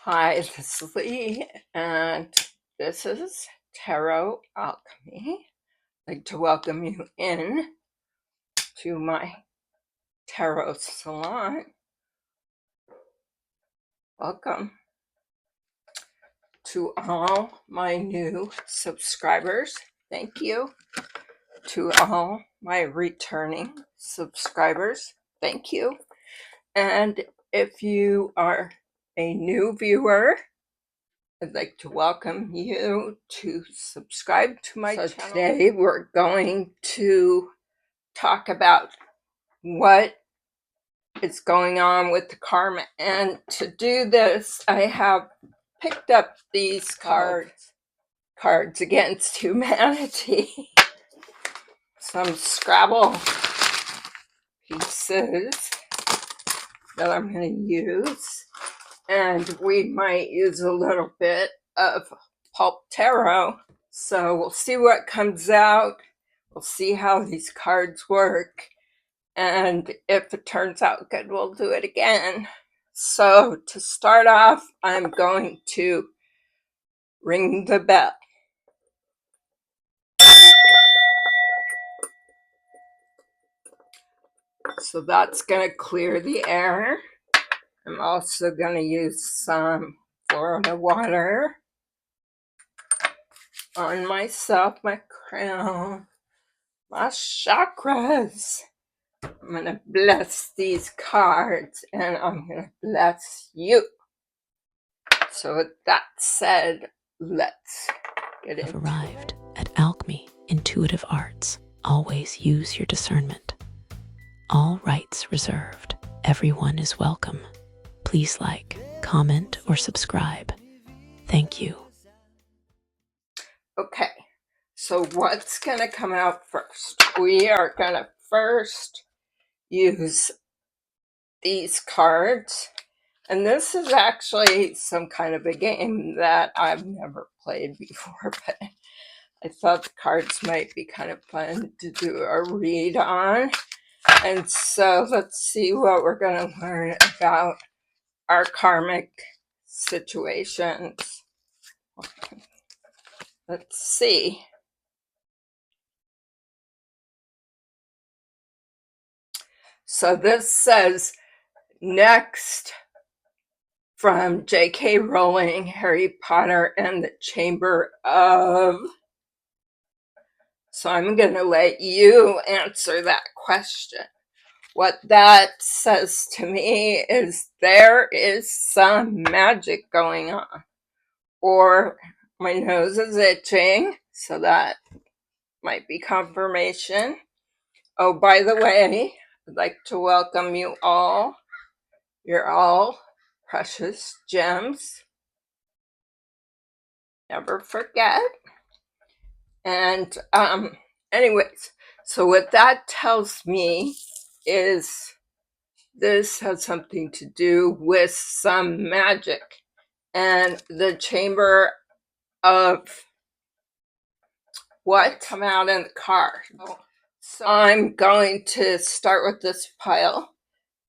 Hi, this is Leigh, and this is Tarot Alcmy. I'd like to welcome you in to my tarot salon. Welcome to all my new subscribers. Thank you to all my returning subscribers. Thank you. And if you are a new viewer, I'd like to welcome you to subscribe to my channel. Today we're going to talk about what is going on with the karma. And to do this, I have picked up these cards against humanity. Some Scrabble pieces that I'm going to use. And we might use a little bit of pulp tarot. So we'll see what comes out. We'll see how these cards work. And if it turns out good, we'll do it again. So to start off, I'm going to ring the bell. So that's going to clear the air. I'm also going to use some Florida water on myself, my crown, my chakras. I'm going to bless these cards, and I'm going to bless you. So with that said, let's get into it. Arrived at Alcmy Intuitive Arts. Always use your discernment. All rights reserved. Everyone is welcome. Please like, comment, or subscribe. Thank you. Okay, so what's going to come out first? We are going to first use these cards. And this is actually some kind of a game that I've never played before, but I thought the cards might be kind of fun to do a read on. And so let's see what we're going to learn about our karmic situations. Let's see. So this says, next from J.K. Rowling, Harry Potter and the Chamber of... So I'm going to let you answer that question. What that says to me is there is some magic going on. Or my nose is itching, so that might be confirmation. Oh, by the way, I'd like to welcome you all. You're all precious gems. Never forget. And anyways, so what that tells me is this has something to do with some magic. And the Chamber of what come out in the card. So I'm going to start with this pile.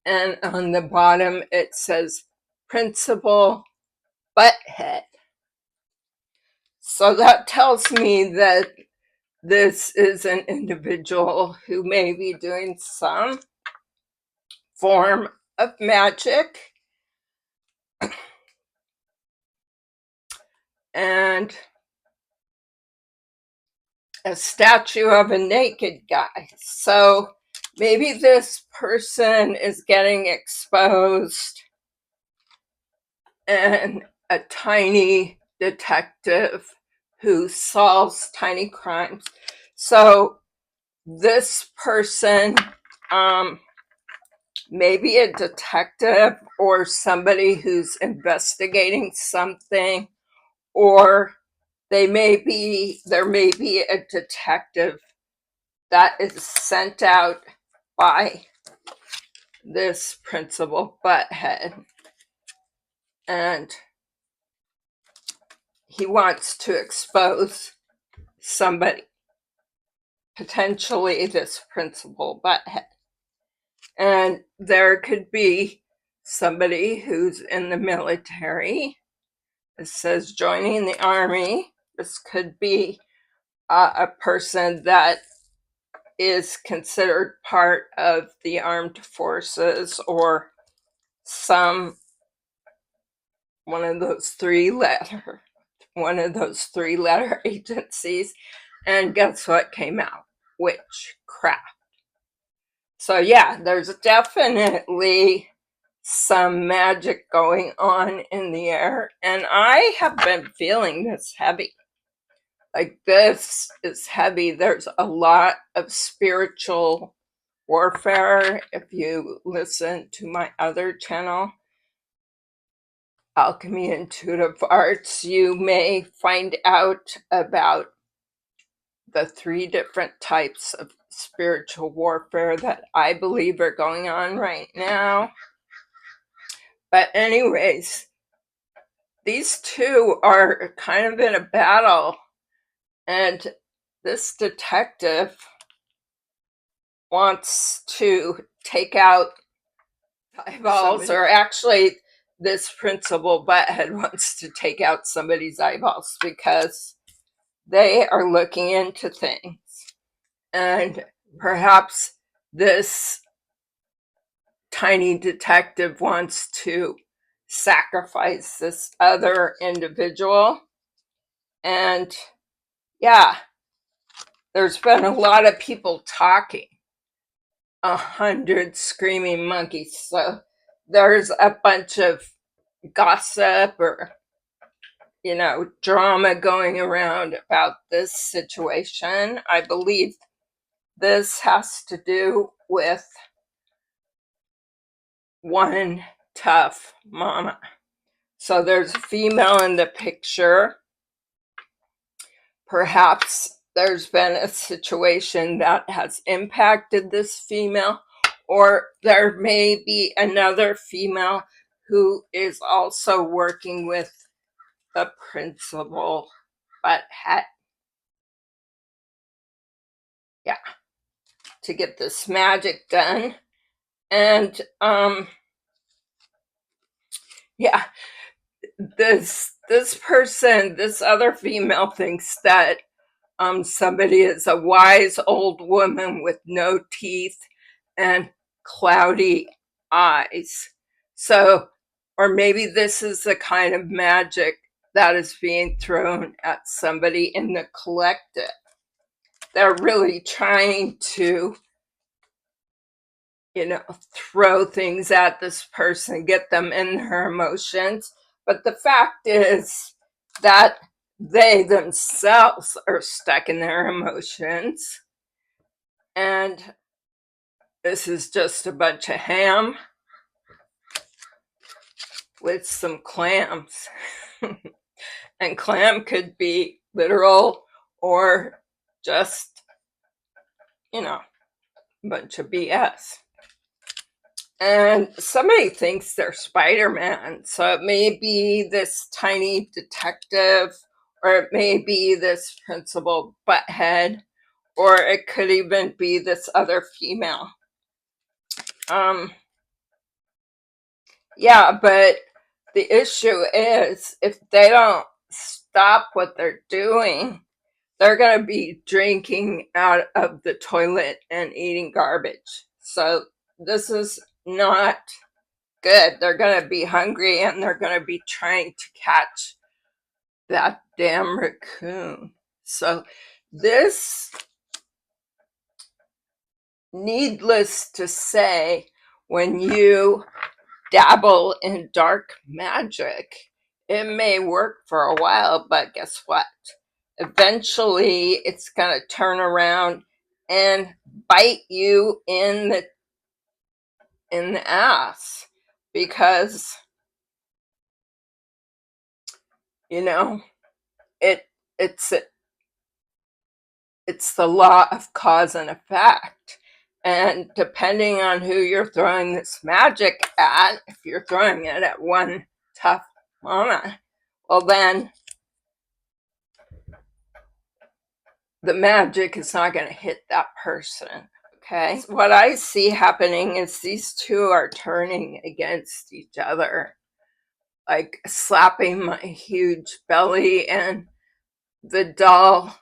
And on the bottom it says Principal Butthead. So that tells me that this is an individual who may be doing some form of magic. And a statue of a naked guy. So maybe this person is getting exposed, and a tiny detective who solves tiny crimes. So this person, maybe a detective or somebody who's investigating something, or there may be a detective that is sent out by this Principal Butthead, and he wants to expose somebody, potentially this Principal Butthead. And there could be somebody who's in the military, It says joining the army. This could be a person that is considered part of the armed forces, or one of those three letter agencies. And guess what came out? Witchcraft. So yeah, there's definitely some magic going on in the air, and I have been feeling this heavy. Like, this is heavy. There's a lot of spiritual warfare. If you listen to my other channel, Alcmy Intuitive Arts, you may find out about the 3 different types of spiritual warfare that I believe are going on right now. But anyways, these two are kind of in a battle, and this detective wants to take out eyeballs, or actually this principal butthead wants to take out somebody's eyeballs because they are looking into things. And perhaps this tiny detective wants to sacrifice this other individual. And yeah, there's been a lot of people talking, 100 screaming monkeys. So there's a bunch of gossip, or drama going around about this situation. I believe this has to do with one tough mama. So there's a female in the picture. Perhaps there's been a situation that has impacted this female, or there may be another female who is also working with the principal butthead. Yeah, to get this magic done. And yeah, this person, this other female, thinks that somebody is a wise old woman with no teeth and cloudy eyes. So, or maybe this is the kind of magic that is being thrown at somebody in the collective. They're really trying to, throw things at this person, get them in their emotions. But the fact is that they themselves are stuck in their emotions. And this is just a bunch of ham with some clams. And clam could be literal or just, a bunch of BS. And somebody thinks they're Spider-Man. So it may be this tiny detective, or it may be this principal butthead, or it could even be this other female. Yeah, but the issue is, if they don't stop what they're doing, they're going to be drinking out of the toilet and eating garbage. So this is not good. They're going to be hungry, and they're going to be trying to catch that damn raccoon. So this, needless to say, when you dabble in dark magic, it may work for a while, but guess what? Eventually it's going to turn around and bite you in the ass, because it's the law of cause and effect. And depending on who you're throwing this magic at, if you're throwing it at one tough mama, well, then the magic is not going to hit that person. Okay, so what I see happening is these two are turning against each other. like slapping my huge belly, and the doll,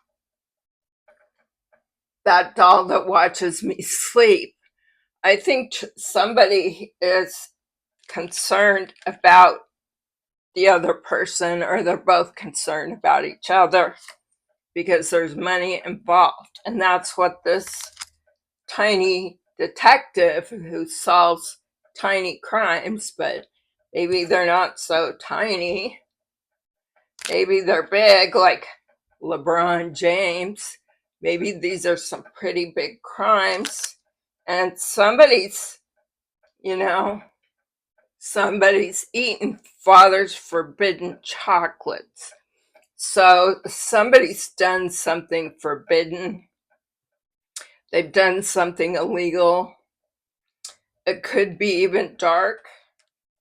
that doll that watches me sleep. I think somebody is concerned about the other person, or they're both concerned about each other because there's money involved. And that's what this tiny detective who solves tiny crimes, but maybe they're not so tiny. Maybe they're big, like LeBron James. Maybe these are some pretty big crimes. And somebody's, you know, somebody's eaten father's forbidden chocolates. So somebody's done something forbidden. They've done something illegal. It could be even dark.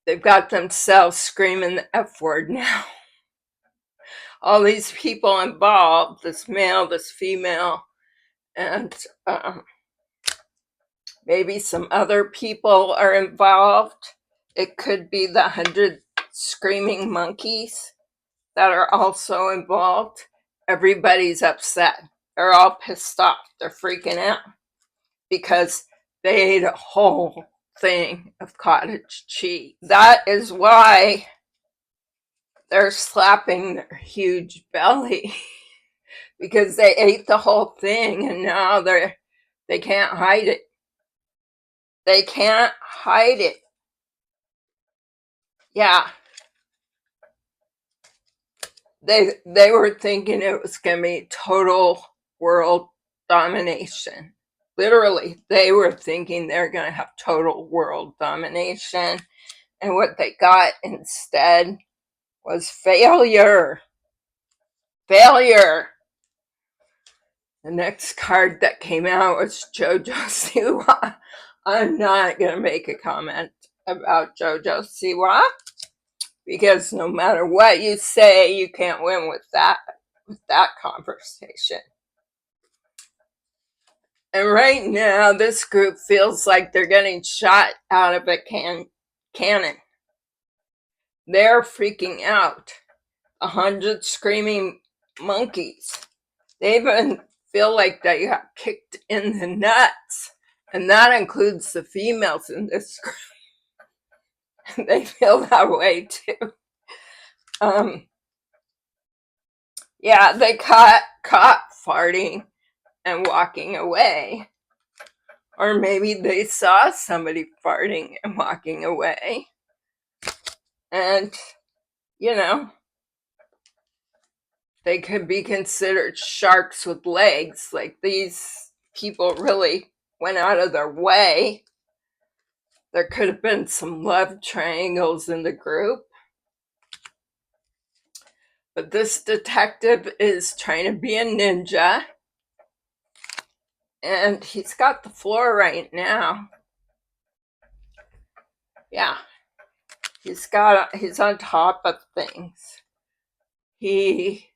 They've got themselves screaming the F word now. All these people involved, this male, this female, and maybe some other people are involved. It could be the 100 screaming monkeys that are also involved. Everybody's upset. They're all pissed off. They're freaking out because they ate a whole thing of cottage cheese. That is why they're slapping their huge belly because they ate the whole thing, and now they can't hide it. They can't hide it. Yeah. They were thinking it was going to be total world domination. Literally, they were thinking they're going to have total world domination. And what they got instead was failure. Failure. The next card that came out was JoJo Siwa. I'm not going to make a comment about JoJo Siwa because no matter what you say, you can't win with that conversation. And right now, this group feels like they're getting shot out of a cannon. They're freaking out. 100 screaming monkeys. They even feel like they got kicked in the nuts. And that includes the females in this group. They feel that way too. Yeah, they caught farting and walking away. Or maybe they saw somebody farting and walking away. And, you know, they could be considered sharks with legs. Like, these people really went out of their way. There could have been some love triangles in the group. But this detective is trying to be a ninja. And he's got the floor right now. Yeah. He's on top of things. He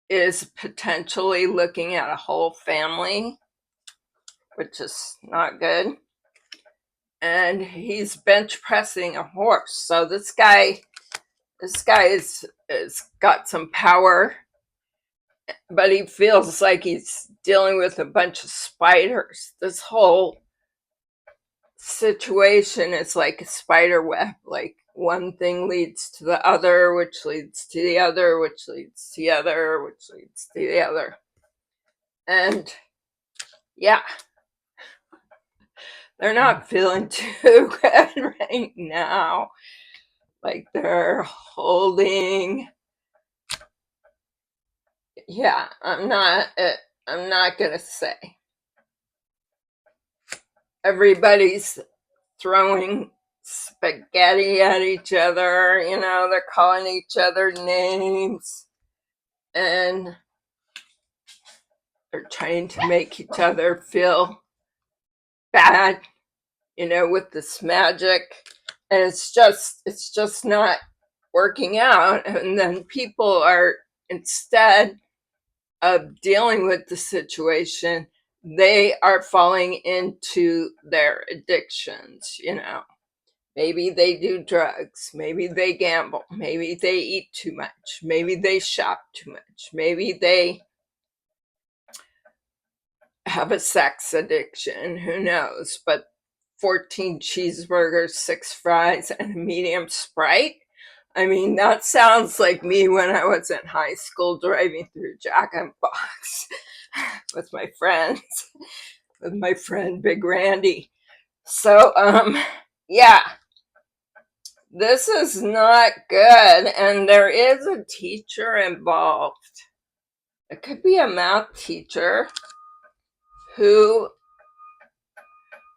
is potentially looking at a whole family, which is not good. And he's bench pressing a horse. So this guy is got some power, but he feels like he's dealing with a bunch of spiders. This whole situation is like a spider web. Like, one thing leads to the other, which leads to the other, which leads to the other, which leads to the other. And yeah, they're not feeling too good right now. Like, they're holding. Yeah, I'm not gonna say. Everybody's throwing spaghetti at each other, they're calling each other names, and they're trying to make each other feel bad, with this magic. And it's just not working out. And then people are, instead of dealing with the situation, they are falling into their addictions. Maybe they do drugs. Maybe they gamble. Maybe they eat too much. Maybe they shop too much. Maybe they have a sex addiction. Who knows? But 14 cheeseburgers, 6 fries, and a medium Sprite? I mean, that sounds like me when I was in high school driving through Jack and Box with my friends, with my friend Big Randy. So, yeah, this is not good, and there is a teacher involved. It could be a math teacher who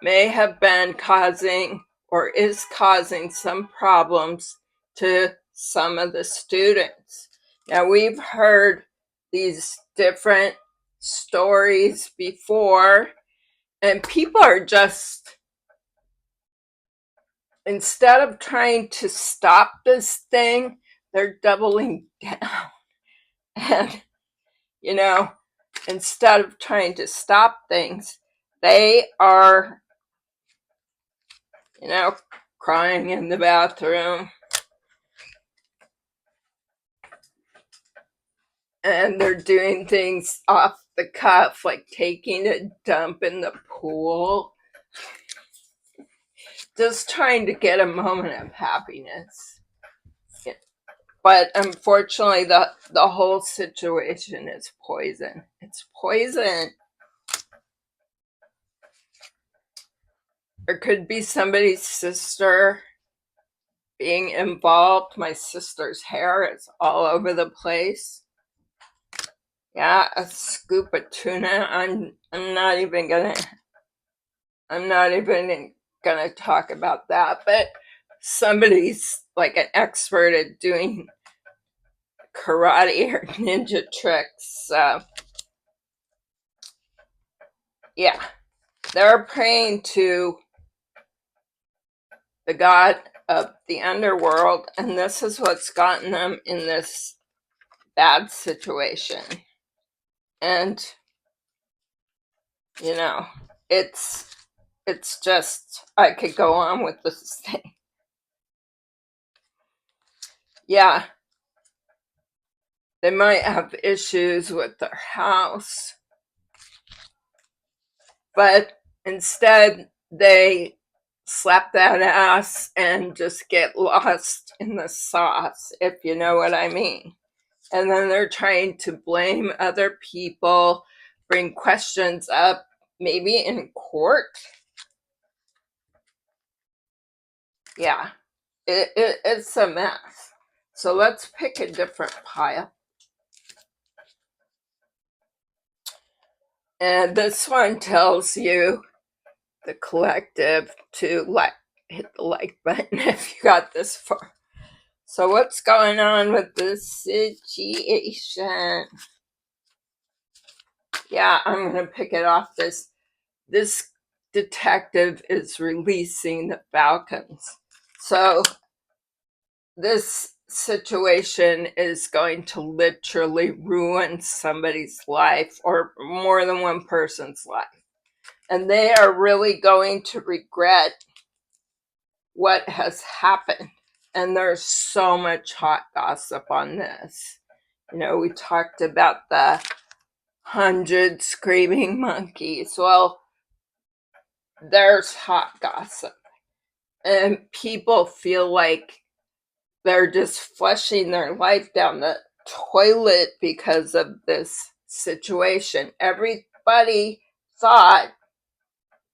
may have been causing or is causing some problems to some of the students. Now, we've heard these different stories before, and people are just, instead of trying to stop this thing, they're doubling down. And, you know, instead of trying to stop things, they are, crying in the bathroom. And they're doing things off the cuff, like taking a dump in the pool. Just trying to get a moment of happiness. But unfortunately, the whole situation is poison. It's poison. There could be somebody's sister being involved. My sister's hair is all over the place. Yeah, a scoop of tuna. I'm not even gonna talk about that, but somebody's like an expert at doing karate or ninja tricks. Yeah, they're praying to the god of the underworld, and this is what's gotten them in this bad situation. And it's just, I could go on with this thing. Yeah, they might have issues with their house, but instead they slap that ass and just get lost in the sauce, if you know what I mean. And then they're trying to blame other people, bring questions up, maybe in court. Yeah, it's a mess. So let's pick a different pile. And this one tells you, the collective, to hit the like button if you got this far. So what's going on with this situation? Yeah, I'm going to pick it off this. This detective is releasing the Falcons. So this situation is going to literally ruin somebody's life, or more than one person's life. And they are really going to regret what has happened. And there's so much hot gossip on this. We talked about the 100 screaming monkeys. Well, there's hot gossip. And people feel like they're just flushing their life down the toilet because of this situation. Everybody thought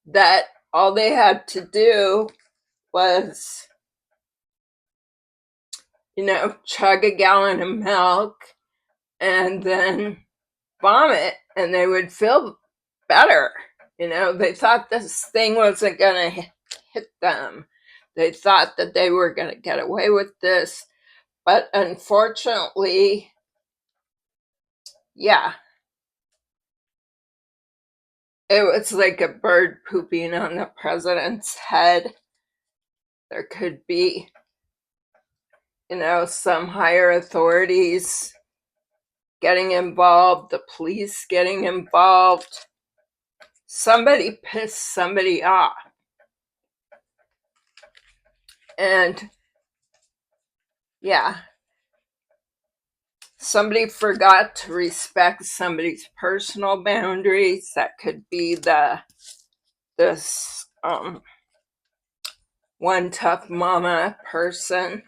that all they had to do was, chug a gallon of milk and then vomit and they would feel better. They thought this thing wasn't going to hit them. They thought that they were going to get away with this. But unfortunately, yeah, it was like a bird pooping on the president's head. There could be, some higher authorities getting involved, the police getting involved. Somebody pissed somebody off. And yeah, somebody forgot to respect somebody's personal boundaries. That could be this one tough mama person.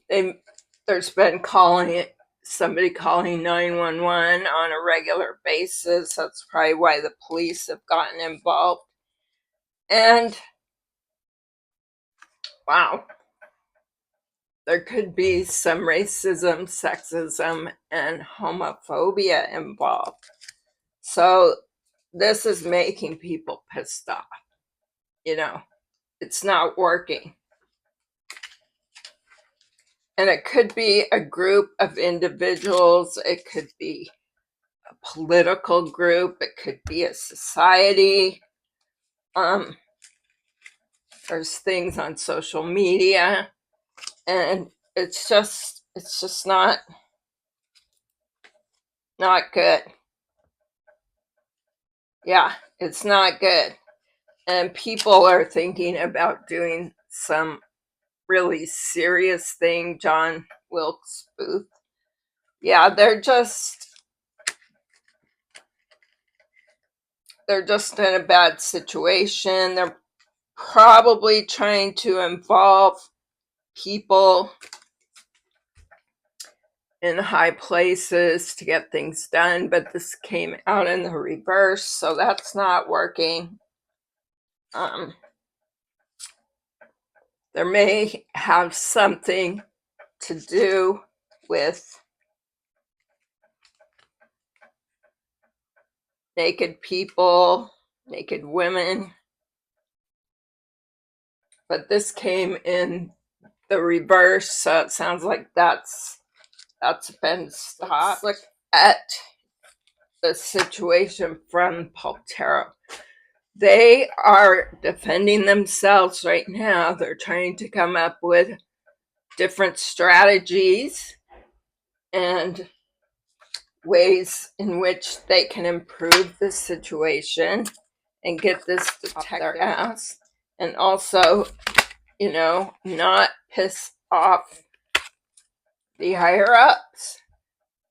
There's been somebody calling 911 on a regular basis. That's probably why the police have gotten involved. And wow, there could be some racism, sexism, and homophobia involved. So this is making people pissed off. It's not working. And it could be a group of individuals. It could be a political group. It could be a society. There's things on social media, and it's just not good. Yeah, it's not good. And people are thinking about doing some really serious thing. John Wilkes Booth. Yeah, they're just in a bad situation. They're probably trying to involve people in high places to get things done, but this came out in the reverse, so that's not working. There may have something to do with naked people, naked women, but this came in the reverse, so it sounds like that's been stopped. Let's look at the situation from Paul Tarot. They are defending themselves right now. They're trying to come up with different strategies and ways in which they can improve the situation and get this off their ass, and also, not piss off the higher ups.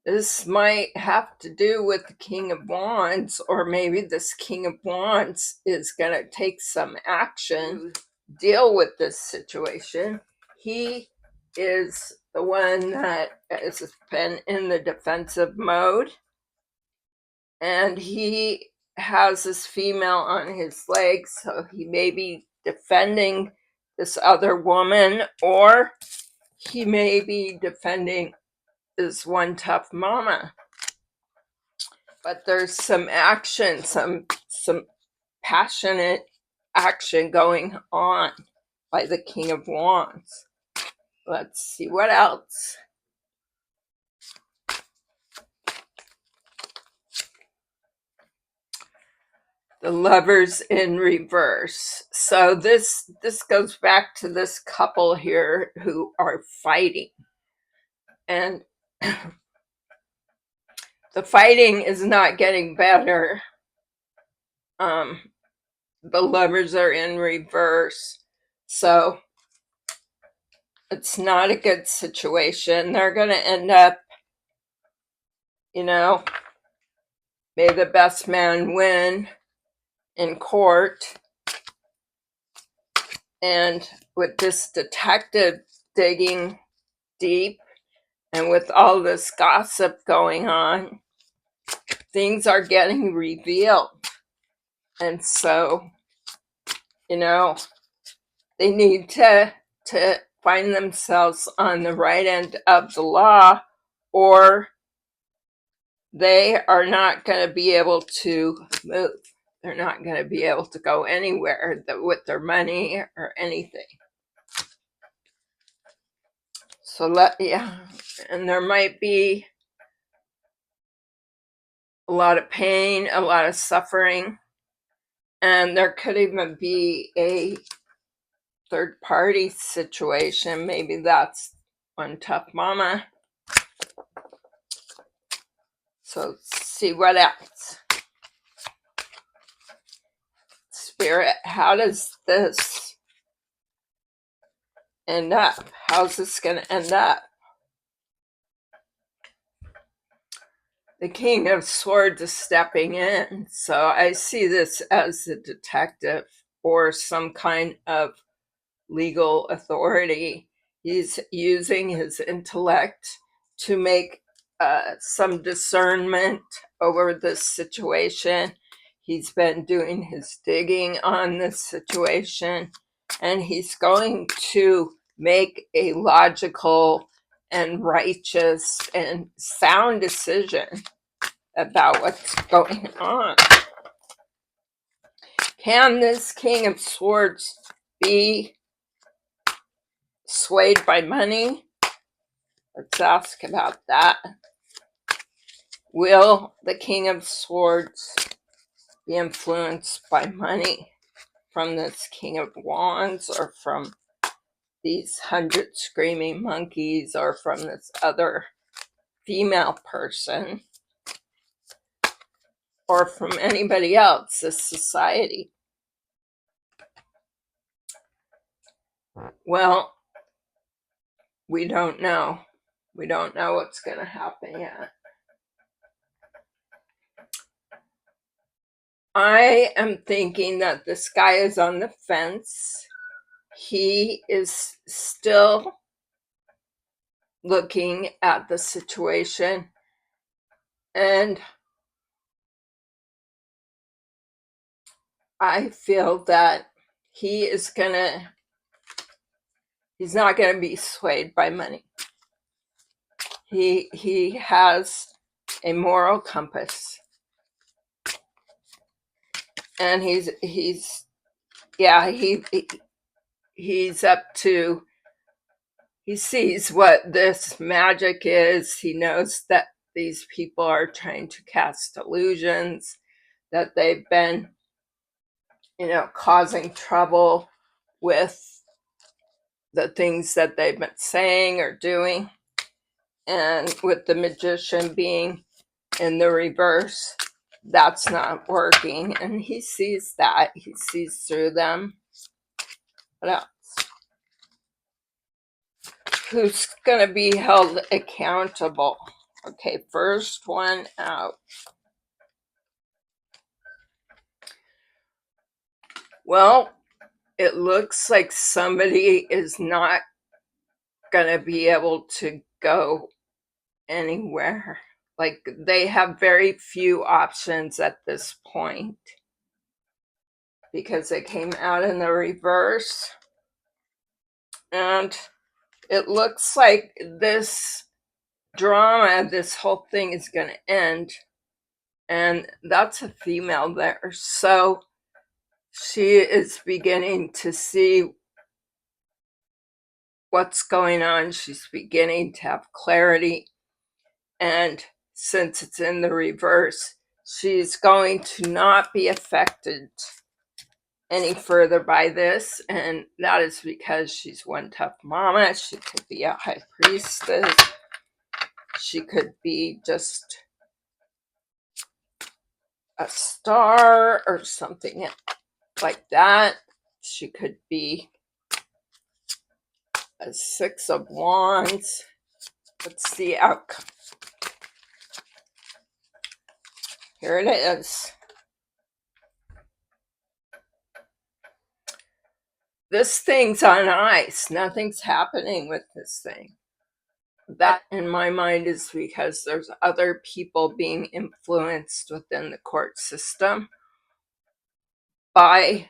This might have to do with the King of Wands, or maybe this King of Wands is going to take some action to deal with this situation. He is the one that has been in the defensive mode, and he has this female on his leg, so he may be defending this other woman, or he may be defending this one tough mama. But there's some action, some passionate action going on by the King of Wands. Let's see what else. The Lovers in reverse. So this goes back to this couple here who are fighting. And the fighting is not getting better. The Lovers are in reverse. So it's not a good situation. They're going to end up, may the best man win in court. And with this detective digging deep, and with all this gossip going on, things are getting revealed. And so, they need to find themselves on the right end of the law, or they are not going to be able to move. They're not going to be able to go anywhere with their money or anything. So and there might be a lot of pain, a lot of suffering, and there could even be a third party situation. Maybe that's one tough mama. So let's see what else. Let's Spirit, how does this end up? How's this going to end up? The King of Swords is stepping in. So I see this as a detective or some kind of legal authority. He's using his intellect to make some discernment over this situation. He's been doing his digging on this situation, and he's going to make a logical and righteous and sound decision about what's going on. Can this King of Swords be swayed by money? Let's ask about that. Will the King of Swords be influenced by money from this King of Wands, or from these 100 screaming monkeys, or from this other female person, or from anybody else, this society? Well, we don't know. We don't know what's going to happen yet. I am thinking that this guy is on the fence. He is still looking at the situation, and I feel that he's not gonna be swayed by money. He has a moral compass, and he's up to, he sees what this magic is. He knows that these people are trying to cast illusions, that they've been, causing trouble with the things that they've been saying or doing. And with the Magician being in the reverse, that's not working. And he sees that. He sees through them. What else? Who's going to be held accountable? Okay, first one out. Well, it looks like somebody is not going to be able to go anywhere. Like, they have very few options at this point because it came out in the reverse. And it looks like this drama, this whole thing is going to end. And that's a female there. So she is beginning to see what's going on. She's beginning to have clarity. And since it's in the reverse, she's going to not be affected any further by this. And that is because she's one tough mama. She could be a high priestess. She could be just a star or something like that. She could be a Six of Wands. What's the outcome? Here it is. This thing's on ice. Nothing's happening with this thing. That, in my mind, is because there's other people being influenced within the court system by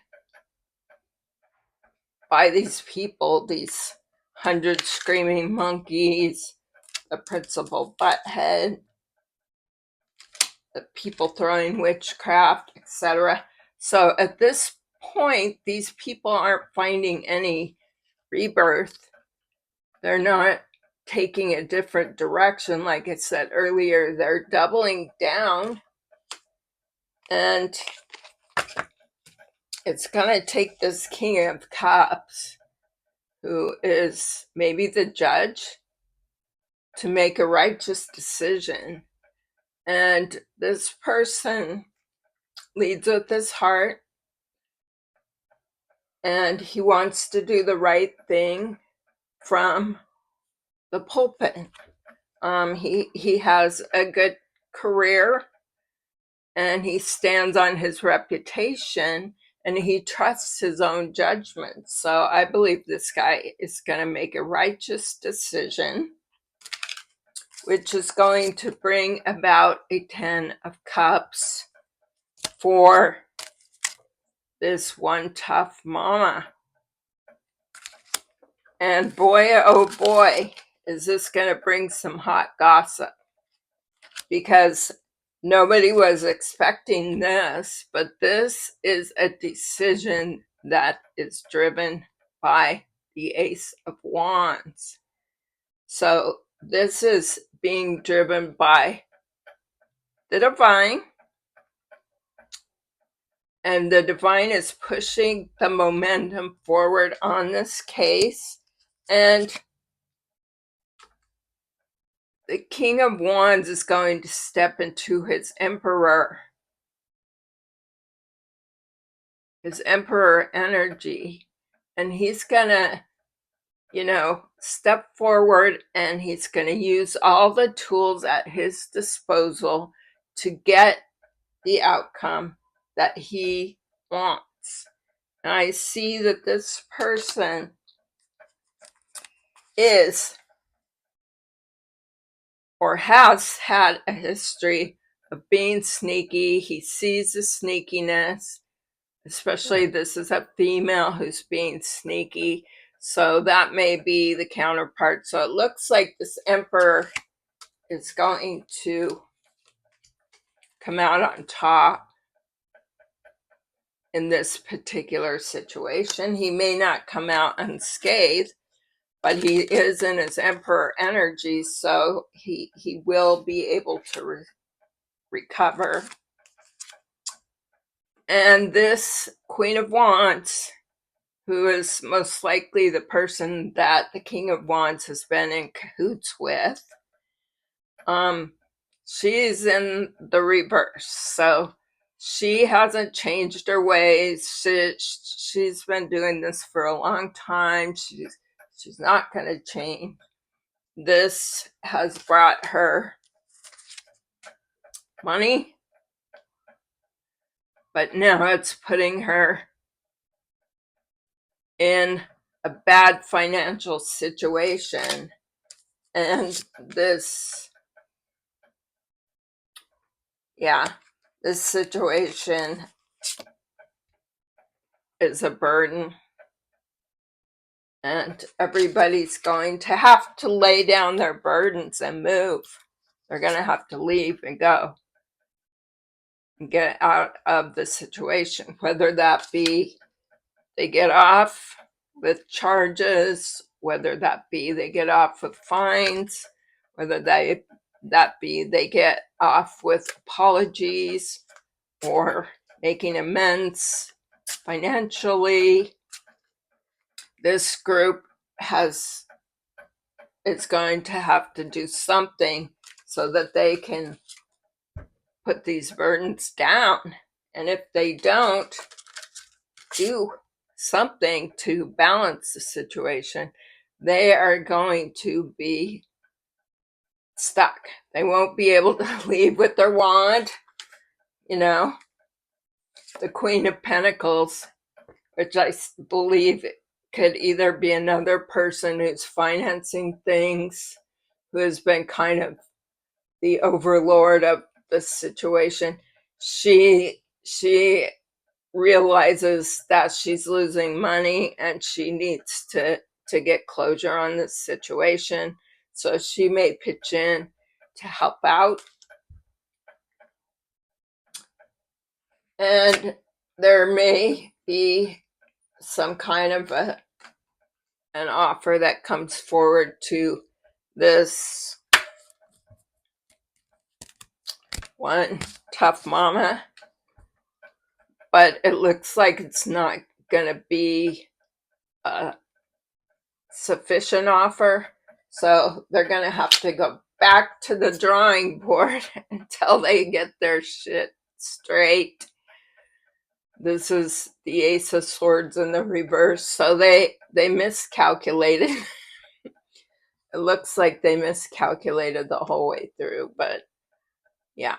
these people, these 100 screaming monkeys, the principal butthead, the people throwing witchcraft, etc. So at this point, these people aren't finding any rebirth. They're not taking a different direction. Like I said earlier, they're doubling down, and it's going to take this King of Cups, who is maybe the judge, to make a righteous decision. And this person leads with his heart. and he wants to do the right thing from the pulpit. He has a good career, and he stands on his reputation, and he trusts his own judgment. So I believe this guy is going to make a righteous decision, which is going to bring about a 10 of Cups for this one tough mama. And boy, oh boy, is this going to bring some hot gossip, because nobody was expecting this, but this is a decision that is driven by the Ace of Wands. So this is being driven by the divine, and the divine is pushing the momentum forward on this case. And the King of Wands is going to step into his Emperor energy, and he's gonna, step forward, and he's gonna use all the tools at his disposal to get the outcome that he wants. And I see that this person is or has had a history of being sneaky. He sees the sneakiness, especially this is a female who's being sneaky. So that may be the counterpart. So it looks like this Emperor is going to come out on top in this particular situation. He may not come out unscathed, but he is in his Emperor energy, so he will be able to recover. And this Queen of Wands, who is most likely the person that the King of Wands has been in cahoots with, she's in the reverse. So she hasn't changed her ways. She's been doing this for a long time. She's not going to change. This has brought her money, but now it's putting her in a bad financial situation. And this situation is a burden, and everybody's going to have to lay down their burdens and move. They're going to have to leave and go and get out of the situation, whether that be they get off with charges, whether that be they get off with fines, whether that be they get off with apologies or making amends financially. This group is going to have to do something so that they can put these burdens down. And if they don't do something to balance the situation, they are going to be stuck. They won't be able to leave with their wand. The Queen of Pentacles, which I believe could either be another person who's financing things, who has been kind of the overlord of the situation. She realizes that she's losing money, and she needs to get closure on this situation. So she may pitch in to help out. And there may be some kind of an offer that comes forward to this one tough mama, but it looks like it's not going to be a sufficient offer. So they're going to have to go back to the drawing board until they get their shit straight. this is the Ace of Swords in the reverse, so they miscalculated. It looks like they miscalculated the whole way through, but yeah,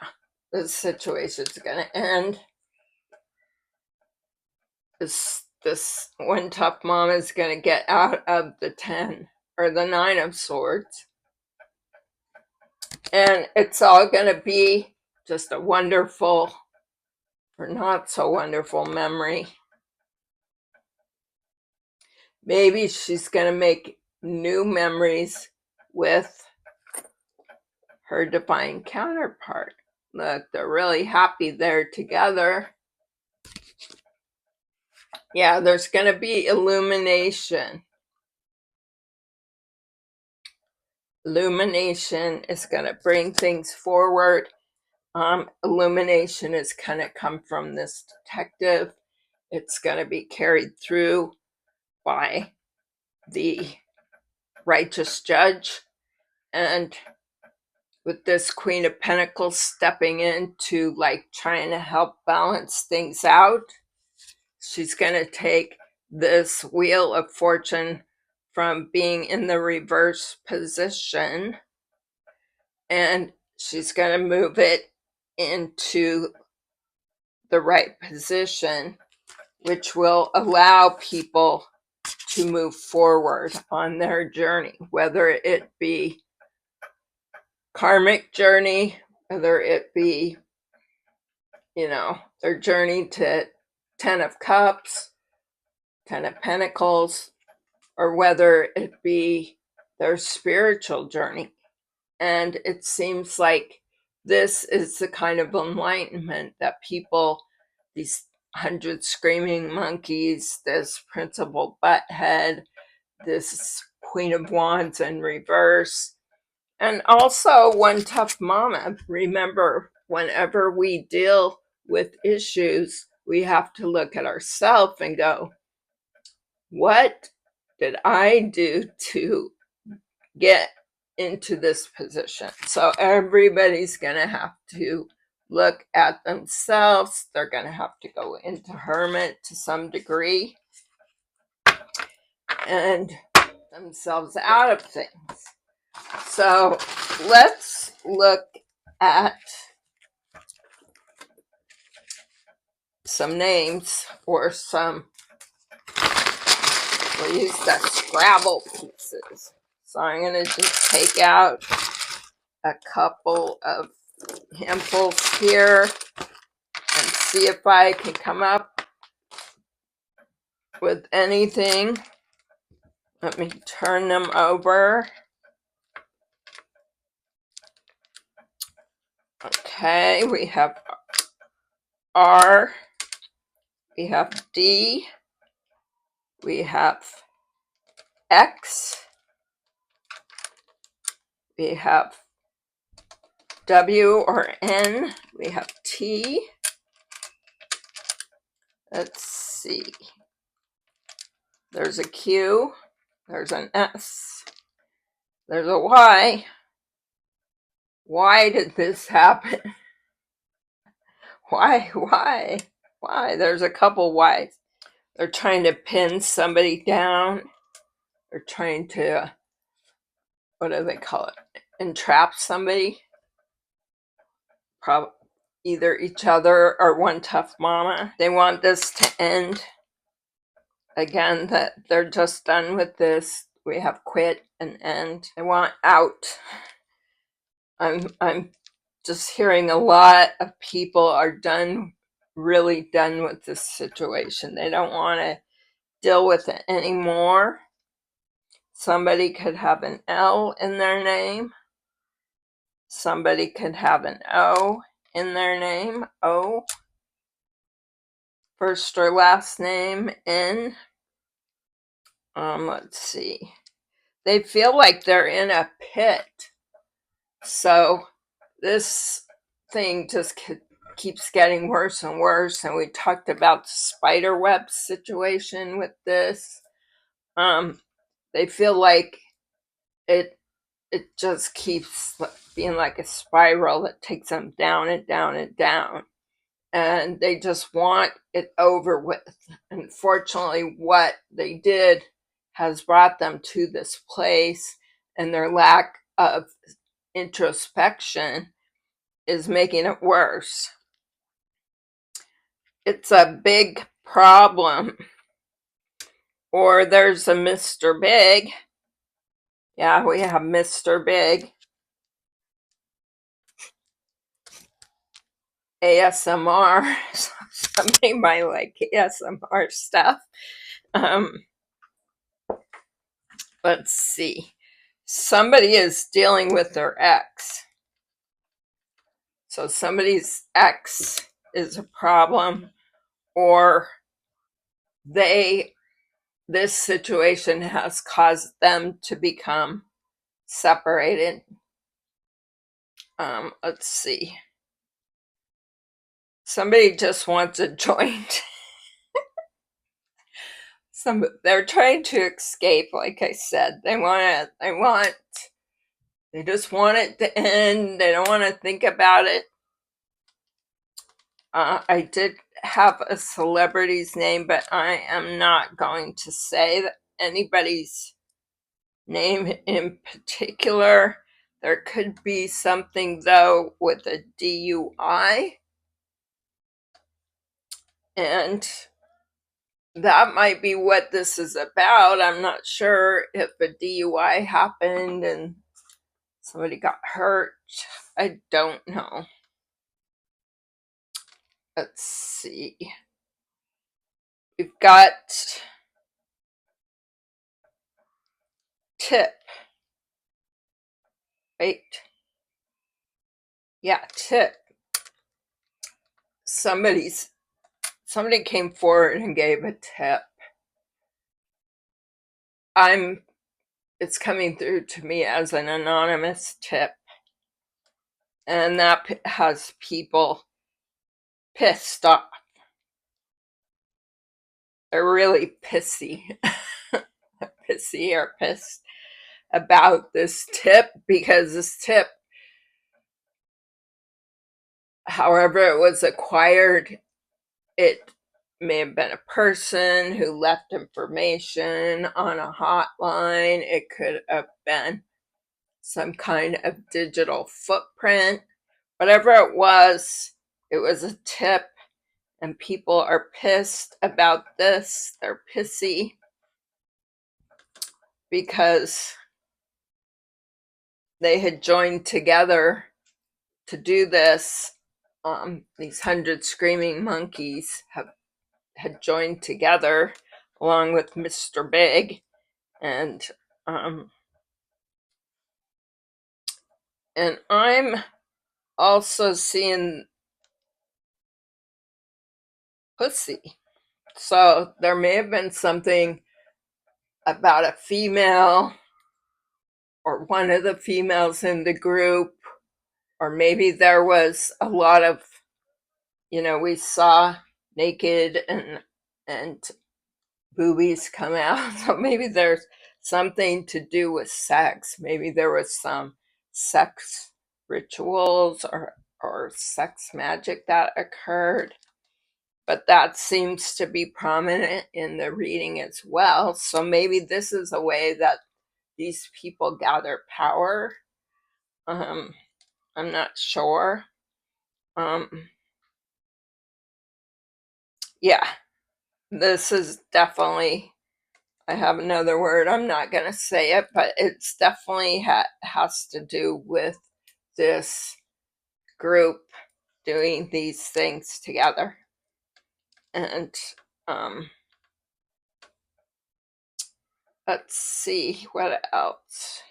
this situation's gonna end. This one tough mom is gonna get out of the 10 or the 9 of Swords, and it's all gonna be just a wonderful or not so wonderful memory. Maybe she's gonna make new memories with her divine counterpart. Look, they're really happy they're together. Yeah, there's going to be illumination. Illumination is going to bring things forward. Illumination is going to come from this detective. It's going to be carried through by the righteous judge. And with this Queen of Pentacles stepping in to like trying to help balance things out, she's going to take this Wheel of Fortune from being in the reverse position, and she's going to move it into the right position, which will allow people to move forward on their journey, whether it be karmic journey, whether it be, their journey to 10 of Cups, 10 of Pentacles, or whether it be their spiritual journey. And it seems like this is the kind of enlightenment that people, these 100 screaming monkeys, this principal butthead, this Queen of Wands in reverse, and also one tough mama. Remember, whenever we deal with issues, we have to look at ourselves and go, what did I do to get into this position? So everybody's going to have to look at themselves. They're going to have to go into hermit to some degree and themselves out of things. So let's look at some names or some, we'll use the Scrabble pieces. So I'm going to just take out a couple of handfuls here and see if I can come up with anything. Let me turn them over. Okay, we have R, we have D, we have X, we have W or N, we have T. Let's see. There's a Q, there's an S, there's a Y. Why did this happen? Why? There's a couple whys. They're trying to pin somebody down. They're trying to, what do they call it? Entrap somebody. Probably either each other or one tough mama. They want this to end. Again, that they're just done with this. We have quit and end. They want out. I'm just hearing a lot of people are done, really done with this situation. They don't want to deal with it anymore. Somebody could have an L in their name. Somebody could have an O in their name. O. First or last name N. Let's see. They feel like they're in a pit. So this thing just keeps getting worse and worse. And we talked about the spider web situation with this. They feel like it just keeps being like a spiral that takes them down and down and down. and they just want it over with. Unfortunately, what they did has brought them to this place, and their lack of introspection is making it worse. It's a big problem. Or there's a Mr. Big. Yeah, we have Mr. Big. ASMR. Somebody might like ASMR stuff. Let's see. Somebody is dealing with their ex. So somebody's ex is a problem, or this situation has caused them to become separated. Let's see. Somebody just wants a joint. They're trying to escape, like I said. They just want it to end. They don't want to think about it. I did have a celebrity's name, but I am not going to say anybody's name in particular. There could be something, though, with a DUI. And that might be what this is about. I'm not sure if a DUI happened and somebody got hurt. I don't know. Let's see. We've got tip. Wait. Yeah, tip. Somebody came forward and gave a tip. It's coming through to me as an anonymous tip. And that has people pissed off. They're really pissy. Pissy or pissed about this tip, because this tip, however it was acquired, it may have been a person who left information on a hotline. It could have been some kind of digital footprint. Whatever it was a tip, and people are pissed about this. They're pissy because they had joined together to do this. These 100 screaming monkeys had joined together along with Mr. Big, and I'm also seeing pussy. So there may have been something about a female or one of the females in the group, or maybe there was a lot of, we saw naked and boobies come out. So maybe there's something to do with sex. Maybe there was some sex rituals or sex magic that occurred. But that seems to be prominent in the reading as well. So maybe this is a way that these people gather power. I'm not sure. Yeah, this is definitely, I have another word, I'm not going to say it, but it's definitely has to do with this group doing these things together. And let's see what else.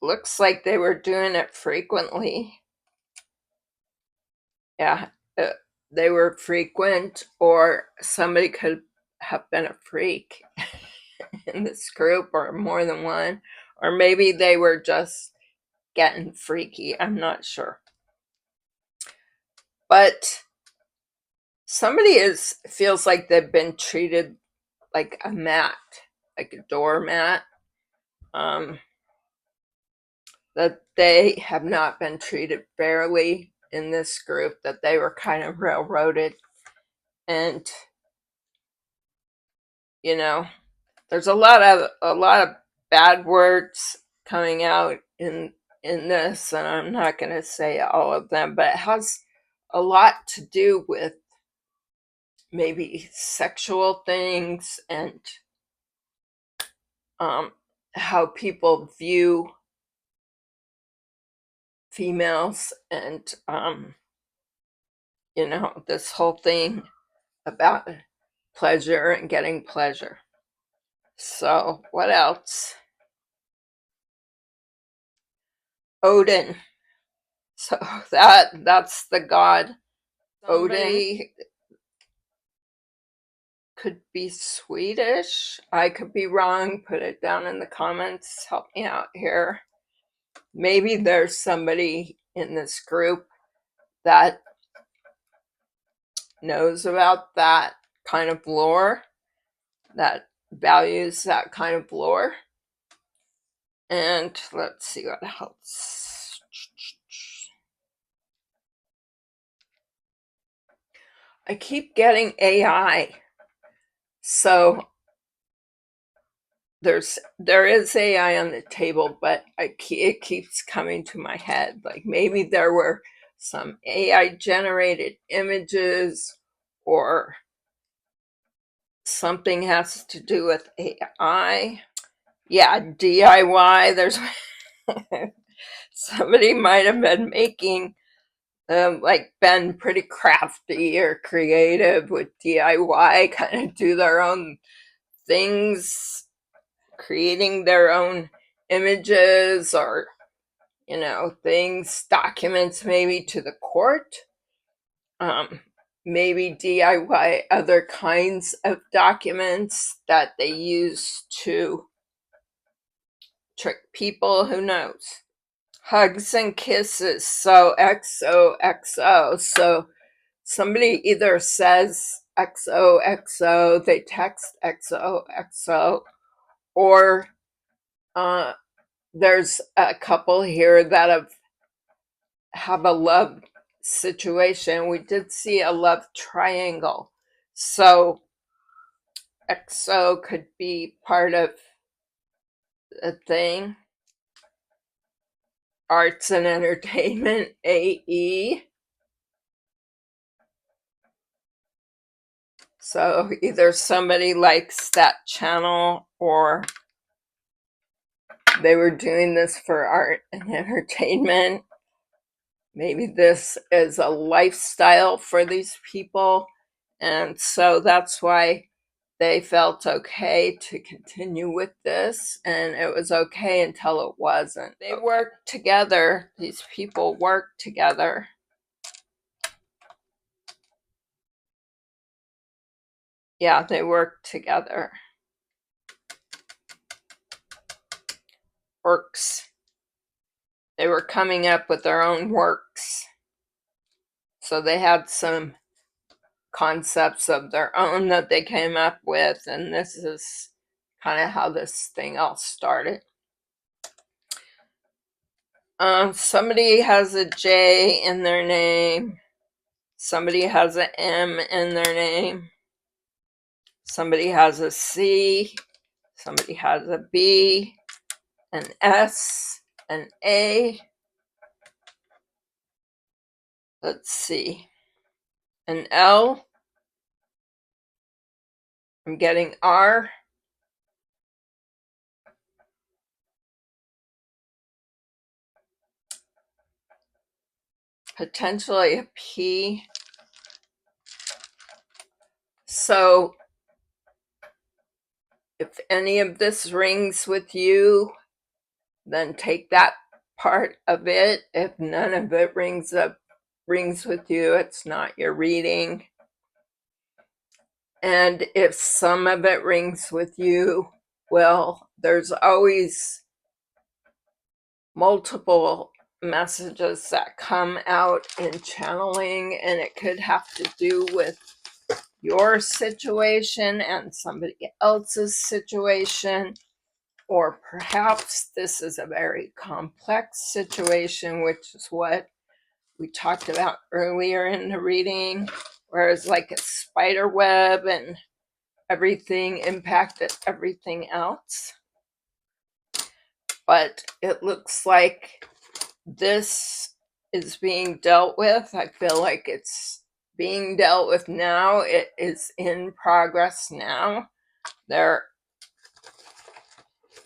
Looks like they were doing it frequently. Yeah, they were frequent, or somebody could have been a freak in this group, or more than one, or maybe they were just getting freaky. I'm not sure. But somebody feels like they've been treated like a mat, like a doormat. That they have not been treated fairly in this group, that they were kind of railroaded. And, you know, there's a lot of bad words coming out in this, and I'm not going to say all of them, but it has a lot to do with maybe sexual things and how people view females, and this whole thing about pleasure and getting pleasure. So what else? Odin. So that's the god Odin. Could be Swedish. I could be wrong. Put it down in the comments. Help me out here. Maybe there's somebody in this group that knows about that kind of lore, that values that kind of lore. And let's see what else. I keep getting AI. So there is AI on the table, but it keeps coming to my head. Like maybe there were some AI generated images, or something has to do with AI. Yeah, DIY. There's somebody might have been making like been pretty crafty or creative with DIY, kind of do their own things, creating their own images, or things, documents maybe to the court, maybe DIY other kinds of documents that they use to trick people, who knows. Hugs and kisses, so XOXO. So somebody either says XOXO, they text XOXO, or there's a couple here that have a love situation. We did see a love triangle. So XO could be part of a thing. Arts and entertainment, AE. So either somebody likes that channel, or they were doing this for art and entertainment. Maybe this is a lifestyle for these people, and so that's why they felt okay to continue with this, and it was okay until it wasn't. They worked together. These people worked together. Yeah, they worked together. Works. They were coming up with their own works. So they had some concepts of their own that they came up with, and this is kind of how this thing all started. Somebody has a J in their name. Somebody has an M in their name. Somebody has a C. Somebody has a B, an S, an A. Let's see. An L. I'm getting R. Potentially a P. So if any of this rings with you, then take that part of it. If none of it rings with you, it's not your reading. And if some of it rings with you, well, there's always multiple messages that come out in channeling, and it could have to do with your situation and somebody else's situation. Or perhaps this is a very complex situation, which is what we talked about earlier in the reading, where it's like a spider web and everything impacted everything else. But it looks like this is being dealt with. I feel like it's being dealt with now. It is in progress now. There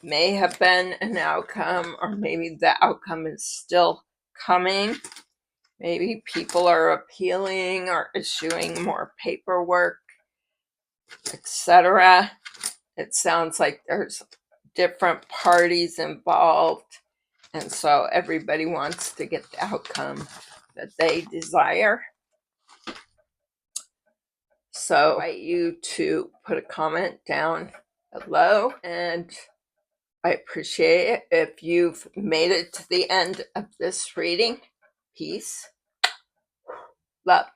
may have been an outcome, or maybe the outcome is still coming. Maybe people are appealing or issuing more paperwork, etc. It sounds like there's different parties involved, and so everybody wants to get the outcome that they desire. So I invite you to put a comment down below, and I appreciate it if you've made it to the end of this reading. Peace, love.